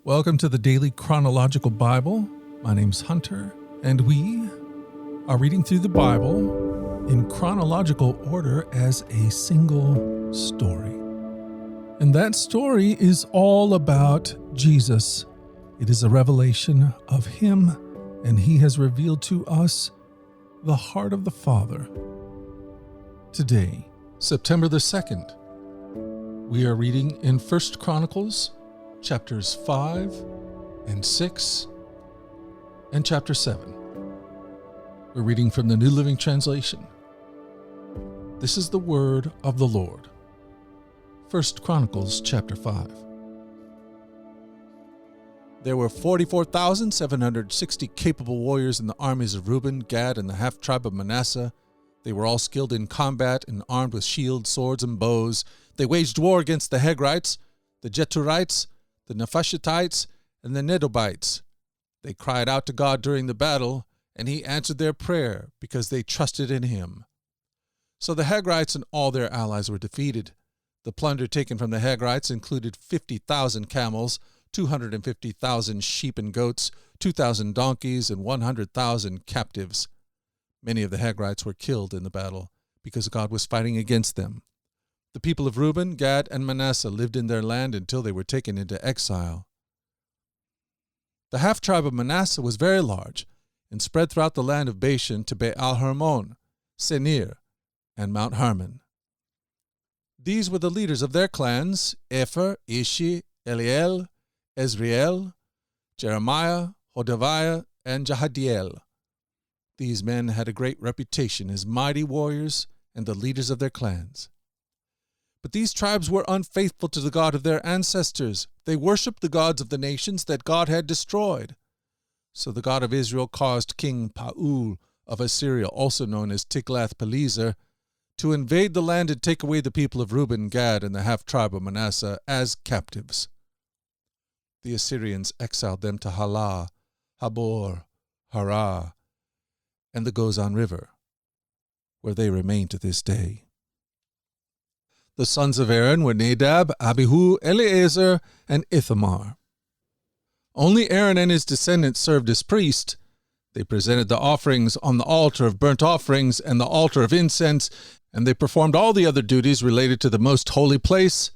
Welcome to the Daily Chronological Bible. My name's Hunter, and we are reading through the Bible in chronological order as a single story. And that story is all about Jesus. It is a revelation of Him, and He has revealed to us the heart of the Father. Today, September the 2nd, we are reading in 1 Chronicles chapters 5 and 6 and chapter 7. We're reading from the New Living Translation. This is the word of the Lord. 1 Chronicles chapter 5. There were 44,760 capable warriors in the armies of Reuben, Gad, and the half-tribe of Manasseh. They were all skilled in combat and armed with shields, swords, and bows. They waged war against the Hagrites, the Jeturites, the Nephashitites, and the Nedobites. They cried out to God during the battle, and He answered their prayer because they trusted in Him. So the Hagrites and all their allies were defeated. The plunder taken from the Hagrites included 50,000 camels, 250,000 sheep and goats, 2,000 donkeys, and 100,000 captives. Many of the Hagrites were killed in the battle because God was fighting against them. The people of Reuben, Gad, and Manasseh lived in their land until they were taken into exile. The half-tribe of Manasseh was very large and spread throughout the land of Bashan to Baal-Hermon, Senir, and Mount Hermon. These were the leaders of their clans: Epher, Ishi, Eliel, Ezriel, Jeremiah, Hodaviah, and Jahadiel. These men had a great reputation as mighty warriors and the leaders of their clans. But these tribes were unfaithful to the God of their ancestors. They worshipped the gods of the nations that God had destroyed. So the God of Israel caused King Paul of Assyria, also known as Tiglath-Pileser, to invade the land and take away the people of Reuben, Gad, and the half-tribe of Manasseh as captives. The Assyrians exiled them to Halah, Habor, Harah, and the Gozan River, where they remain to this day. The sons of Aaron were Nadab, Abihu, Eleazar, and Ithamar. Only Aaron and his descendants served as priests. They presented the offerings on the altar of burnt offerings and the altar of incense, and they performed all the other duties related to the most holy place.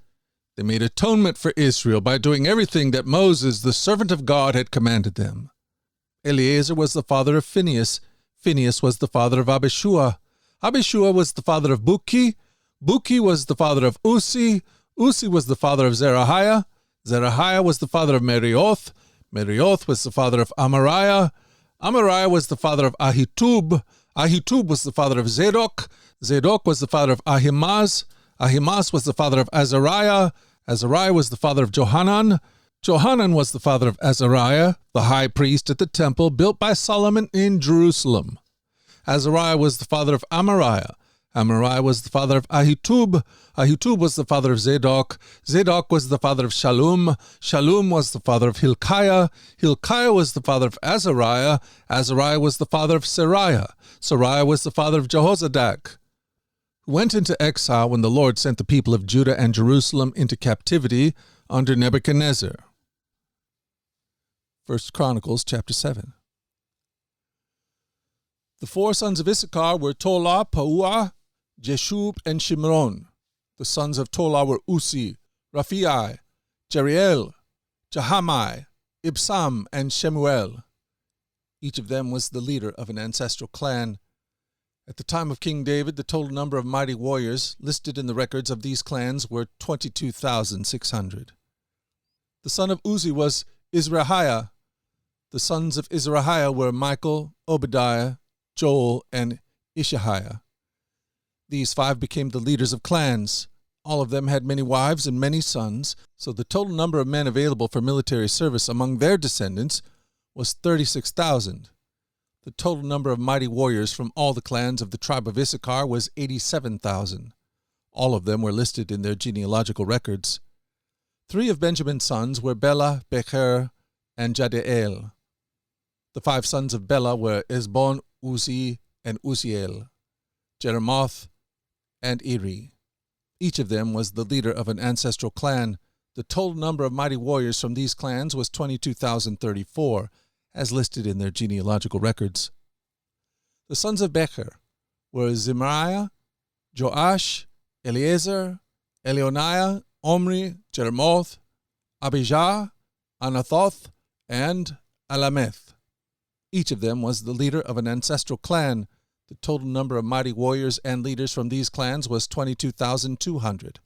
They made atonement for Israel by doing everything that Moses, the servant of God, had commanded them. Eleazar was the father of Phinehas. Phinehas was the father of Abishua. Abishua was the father of Buki. Buki was the father of Usi. Usi was the father of Zerahiah. Zerahiah was the father of Merioth. Merioth was the father of Amariah. Amariah was the father of Ahitub. Ahitub was the father of Zadok. Zadok was the father of Ahimaaz. Ahimaaz was the father of Azariah. Azariah was the father of Johanan. Johanan was the father of Azariah, the high priest at the temple built by Solomon in Jerusalem. Azariah was the father of Amariah. Amariah was the father of Ahitub. Ahitub was the father of Zadok. Zadok was the father of Shallum. Shallum was the father of Hilkiah. Hilkiah was the father of Azariah. Azariah was the father of Seraiah. Seraiah was the father of Jehozadak, who went into exile when the Lord sent the people of Judah and Jerusalem into captivity under Nebuchadnezzar. 1 Chronicles chapter 7. The four sons of Issachar were Tola, Puah, Jeshub, and Shimron. The sons of Tola were Usi, Raphiai, Jeriel, Jahamai, Ibsam, and Shemuel. Each of them was the leader of an ancestral clan. At the time of King David, the total number of mighty warriors listed in the records of these clans were 22,600. The son of Uzi was Izrahiah. The sons of Izrahiah were Michael, Obadiah, Joel, and Ishahiah. These five became the leaders of clans. All of them had many wives and many sons, so the total number of men available for military service among their descendants was 36,000. The total number of mighty warriors from all the clans of the tribe of Issachar was 87,000. All of them were listed in their genealogical records. 3 of Benjamin's sons were Bela, Becher, and Jadiel. The 5 sons of Bela were Ezbon, Uzi, and Uziel, Jeremoth, and Eri. Each of them was the leader of an ancestral clan. The total number of mighty warriors from these clans was 22,034, as listed in their genealogical records. The sons of Becher were Zimriah, Joash, Eliezer, Elionaiah, Omri, Jeremoth, Abijah, Anathoth, and Alameth. Each of them was the leader of an ancestral clan. The total number of mighty warriors and leaders from these clans was 22,200,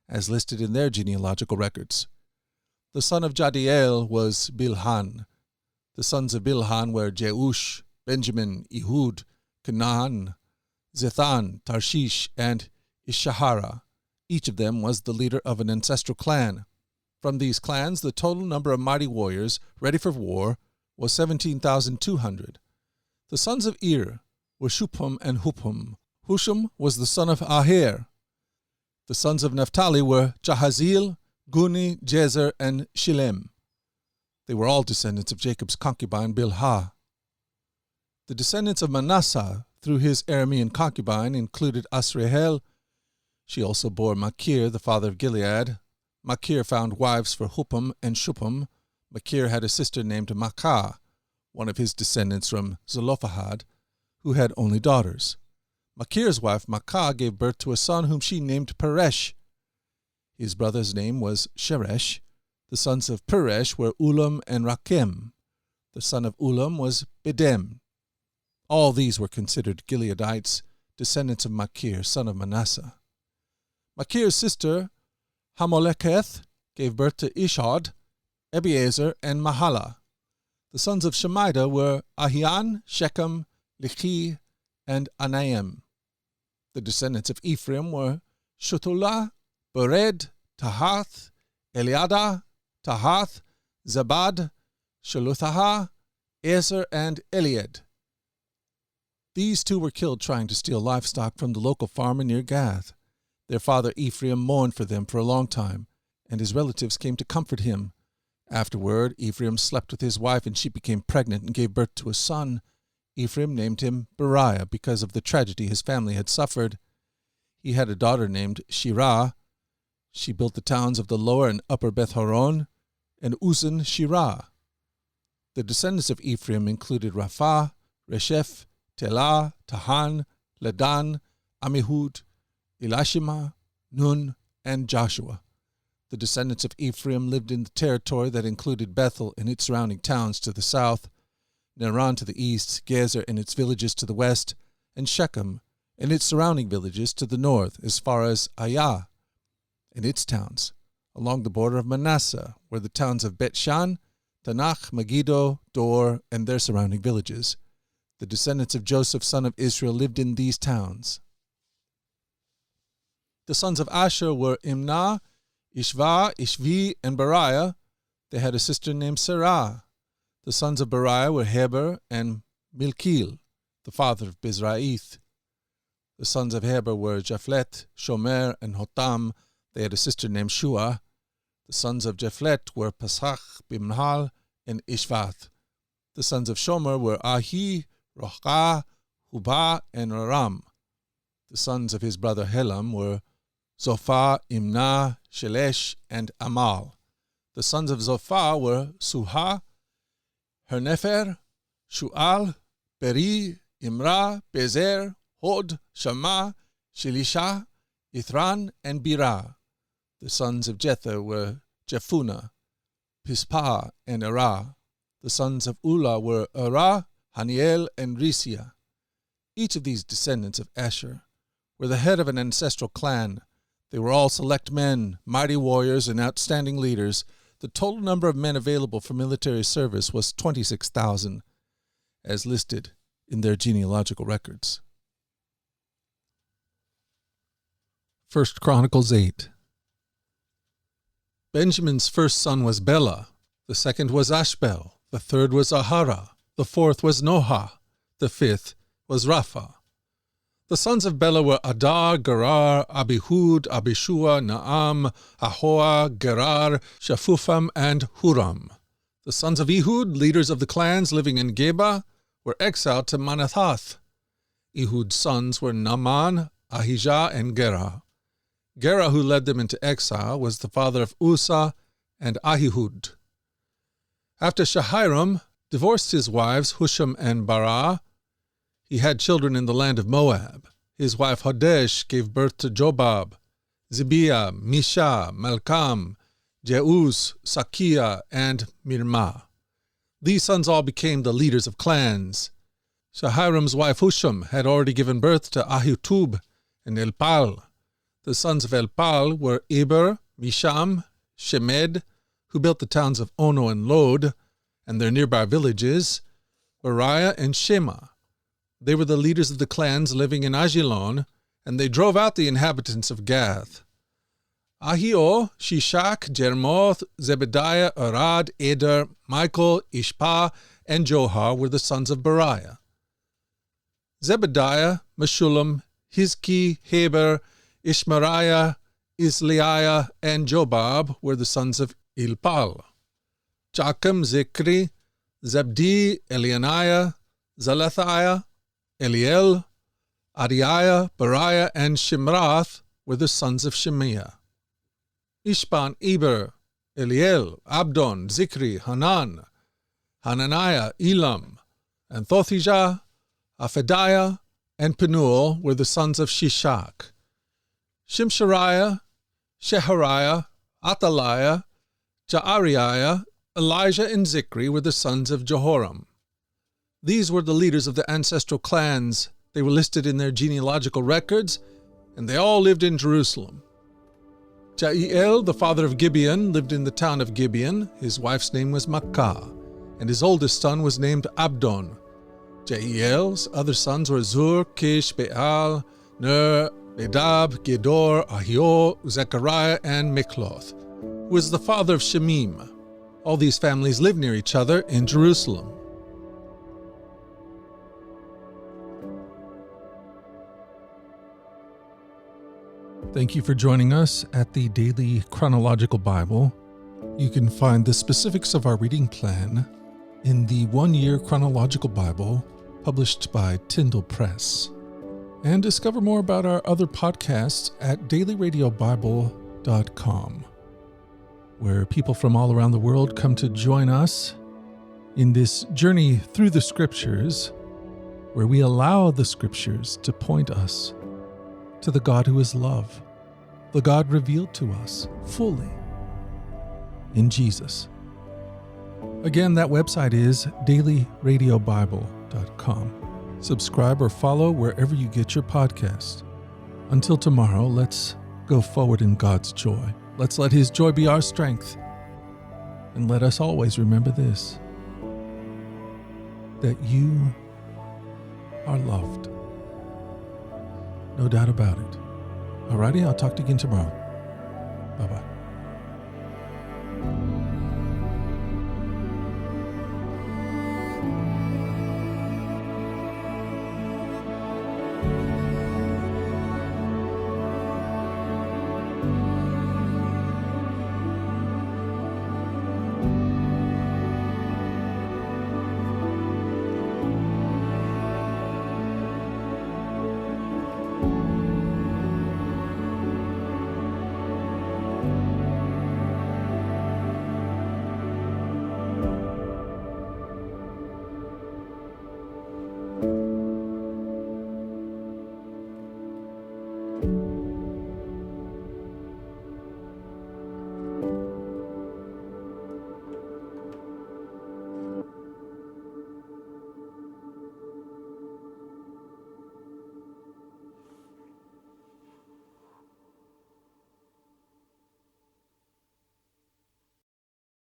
as listed in their genealogical records. The son of Jadiel was Bilhan. The sons of Bilhan were Jeush, Benjamin, Ehud, Canaan, Zethan, Tarshish, and Ishahara. Each of them was the leader of an ancestral clan. From these clans, the total number of mighty warriors ready for war was 17,200. The sons of Ir were Shupham and Hupham. Husham was the son of Aher. The sons of Naphtali were Jahaziel, Guni, Jezer, and Shilem. They were all descendants of Jacob's concubine Bilhah. The descendants of Manasseh through his Aramean concubine included Asrahel. She also bore Machir, the father of Gilead. Machir found wives for Hupham and Shupham. Machir had a sister named Maacah, one of his descendants from Zelophehad, who had only daughters. Machir's wife Maacah gave birth to a son whom she named Peresh. His brother's name was Sheresh. The sons of Peresh were Ulam and Rakem. The son of Ulam was Bedem. All these were considered Gileadites, descendants of Machir, son of Manasseh. Machir's sister Hamoleketh gave birth to Ishad, Ebiezer, and Mahala. The sons of Shemida were Ahian, Shechem, Lichi, and Anaim. The descendants of Ephraim were Shutulah, Bered, Tahath, Eliada, Tahath, Zabad, Shaluthahah, Ezer, and Eliad. These two were killed trying to steal livestock from the local farmer near Gath. Their father Ephraim mourned for them for a long time, and his relatives came to comfort him. Afterward, Ephraim slept with his wife, and she became pregnant and gave birth to a son. Ephraim named him Beriah because of the tragedy his family had suffered. He had a daughter named Shirah. She built the towns of the lower and upper Beth-horon and Uzan Shirah. The descendants of Ephraim included Rapha, Resheph, Telah, Tahan, Ladan, Amihud, Elishama, Nun, and Joshua. The descendants of Ephraim lived in the territory that included Bethel and its surrounding towns to the south, Naran to the east, Gezer and its villages to the west, and Shechem and its surrounding villages to the north, as far as Ayah and its towns. Along the border of Manasseh were the towns of Bet-Shan, Tanakh, Megiddo, Dor, and their surrounding villages. The descendants of Joseph, son of Israel, lived in these towns. The sons of Asher were Imnah, Ishva, Ishvi, and Beriah. They had a sister named Sarah. The sons of Beriah were Heber and Milkil, the father of Bizraith. The sons of Heber were Japhlet, Shomer, and Hotam. They had a sister named Shua. The sons of Japhlet were Pasach, Bimhal, and Ishvath. The sons of Shomer were Ahi, Rochah, Hubah, and Aram. The sons of his brother Helam were Zophah, Imnah, Shelesh, and Amal. The sons of Zophah were Suha, Hernefer, Shu'al, Beri, Imrah, Bezer, Hod, Shammah, Shilisha, Ithran, and Birah. The sons of Jether were Jephunneh, Pispah, and Arah. The sons of Ulah were Arah, Haniel, and Risia. Each of these descendants of Asher were the head of an ancestral clan. They were all select men, mighty warriors, and outstanding leaders. The total number of men available for military service was 26,000, as listed in their genealogical records. 1 Chronicles 8. Benjamin's first son was Bela, the second was Ashbel, the third was Ahara, the fourth was Noha, the fifth was Rapha. The sons of Bela were Adar, Gerar, Abihud, Abishua, Naam, Ahoa, Gerar, Shaphupham, and Huram. The sons of Ehud, leaders of the clans living in Geba, were exiled to Manathath. Ehud's sons were Naaman, Ahijah, and Gera. Gera, who led them into exile, was the father of Usa and Ahihud. After Shahiram divorced his wives Husham and Barah, he had children in the land of Moab. His wife Hodesh gave birth to Jobab, Zibiah, Misha, Malkam, Jeuz, Sakia, and Mirmah. These sons all became the leaders of clans. Shahiram's wife Husham had already given birth to Ahitub and Elpal. The sons of Elpal were Eber, Misham, Shemed, who built the towns of Ono and Lod, and their nearby villages, Beriah and Shema. They were the leaders of the clans living in Ajalon, and they drove out the inhabitants of Gath. Ahio, Shishak, Jermoth, Zebediah, Arad, Eder, Michael, Ishpa, and Johar were the sons of Beriah. Zebediah, Meshullam, Hizki, Heber, Ishmariah, Isliah, and Jobab were the sons of Ilpal. Jacham, Zikri, Zebdi, Elianiah, Zalethiah, Eliel, Adiah, Beriah, and Shimrath were the sons of Shemiah. Ishban, Eber, Eliel, Abdon, Zikri, Hanan, Hananiah, Elam, and Thothijah, Aphadiah, and Penuel were the sons of Shishak. Shimshariah, Shehariah, Athaliah, Jaariah, Elijah, and Zikri were the sons of Jehoram. These were the leaders of the ancestral clans. They were listed in their genealogical records, and they all lived in Jerusalem. Jael, the father of Gibeon, lived in the town of Gibeon. His wife's name was Makkah, and his oldest son was named Abdon. Jael's other sons were Zur, Kish, Beal, Ner, Bedab, Gedor, Ahio, Zechariah, and Mikloth, who was the father of Shemim. All these families lived near each other in Jerusalem. Thank you for joining us at the Daily Chronological Bible. You can find the specifics of our reading plan in the one-year Chronological Bible published by Tyndall Press. And discover more about our other podcasts at dailyradiobible.com, where people from all around the world come to join us in this journey through the Scriptures, where we allow the Scriptures to point us to the God who is love, the God revealed to us fully in Jesus. Again, that website is dailyradiobible.com. Subscribe or follow wherever you get your podcasts. Until tomorrow, let's go forward in God's joy. Let's let His joy be our strength. And let us always remember this, that you are loved. No doubt about it. Alrighty, I'll talk to you again tomorrow. Bye-bye.